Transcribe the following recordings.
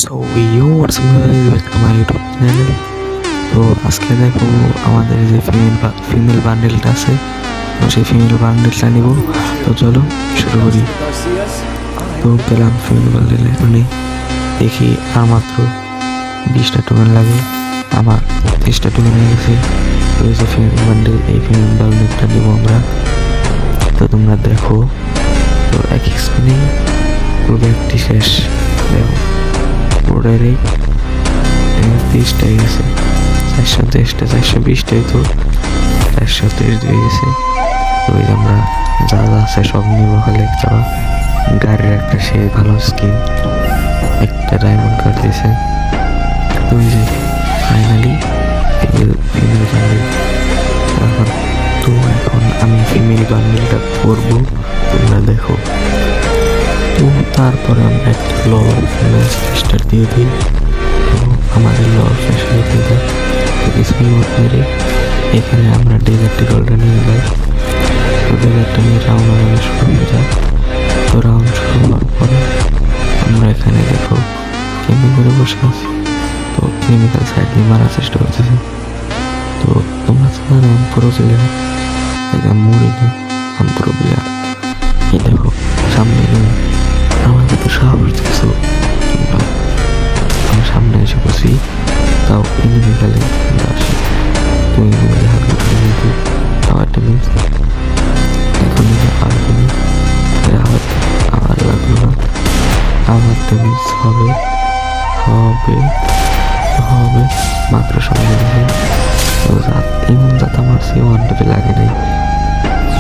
So yours back to my YouTube channel. তো আজকে দেখো আমাদের যে ফিমেল বান্ডেলটা আছে, তো সেই ফিমেল বান্ডেলটা নিব। তো চলো শুরু করি। তো গেলাম ফিমেল বান্ডেলে, দেখি আর মাত্র 20টা টোকেন লাগে, আমার 30টা টোকেন হয়ে গেছে। তো এই যে ফিমেল বান্ডেল, এই ফিমেল বান্ডেলটা নিব আমরা। তো তোমরা দেখো, তো এক স্পিনে পুরো ব্যাগটি শেষ। দেখো পুরোটাই 30টাই গেছে, 423টা 420টাই, তো 423 দিয়ে গেছে। তো ওই আমরা যা যা আছে সব নিব, খালি একটা গাড়ির একটা সে ভালো স্কিন, একটা ডায়মন্ড কার্ড দিয়েছে। তো ওই যে ফাইনালি ফিমেল বান্ডেল। এখন আমি ফিমেল বান্ডেলটা করবো, তোমরা দেখো। তো তারপরে আমরা একটা লল স্টার দিয়ে দিই। তো আমাদের লল ফ্যাসিলিটি দেয় মেরে এখানে আমরা ডেজার্টি রোলটা নিয়ে যাই। তো ডেজার্টটা নিয়ে রাউন্ড আমাদের শুরু হয়ে যায়। তো রাউন্ড শুরু হওয়ার পরে আমরা এখানে দেখো কেমনি করে বসে আছি। তো কেমিক্যাল সাইড দিয়ে মারার চেষ্টা করতেছি। তো তোমরা জানো আমি পুরো প্লেয়ার, মরি না, আমি পুরো প্লেয়ার। এই দেখো সামনে আমাকে তো সাহস দিচ্ছ, আমি সামনে এসে বসি, তাও এনিমি খেলে আসি। তো এনিমি হালকা করে নিতে আবার ড্যামেজ, এখন আবার লাগলো না, আবার ড্যামেজ হবে হবে হবে মাত্র সামনে দিকে। তো এমন যাতে আমার সে ওয়ান টেপে লাগে নাই।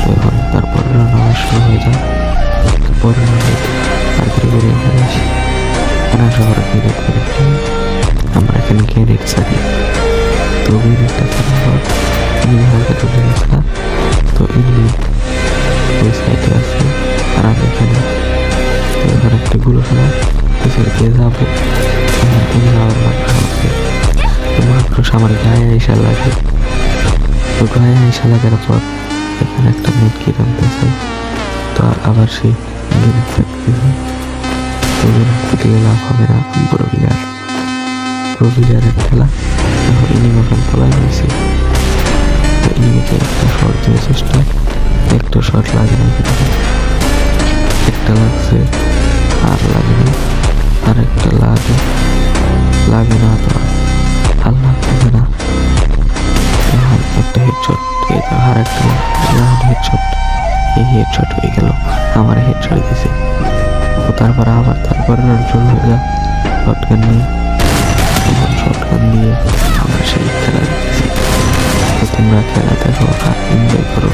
তো এখন তারপরে রান্না শুরু হয়ে যায়। পরে তারপরে বেরিয়ে এখানে আসি, এখানে আসা পরে আমরা এখানে গ্রেনেড ছাড়ি। তো গ্রেনেডটা ছাড়ার পর এনিমি হালকা চলে গেছে। তো এনিমি ওই সাইডে আছে আর আমি এখানে। তো এখানে একটা গুলো ফেলা পিছনে দিয়ে যাবো, এনিমি আবার মাকড়সা আছে। তো মাকড়সা আমার গায়ে আইসা লাগে। তো গায়ে আইসা লাগার পর এখানে একটা মেট কিট আনতেছে। তো আবার সেই গ্রেনেড থাকতেছে। তো গ্রেনেড থাকলে লাভ হবে না, পুরো প্লেয়ারের খেলা। এখন এনিমি এখন পলাই নিয়েছে। তো এনিমিকে একটা শট দেওয়ার চেষ্টা, একটা শট লাগে না, একটা লাগছে আর লাগে না, আর একটা লাগে না, তো আর লাগতেছে না। এখন একটা হেডশট, আর একটা হেডশট, এই হেডশট হয়ে গেল, আমার হেডশট দিছে। তো তারপরে রান শুরু হয়ে যায়। শটগান দিয়ে আমরা সেই খেলা দেখতেছি। তো তোমরা খেলা দেখো আর এনজয় করো।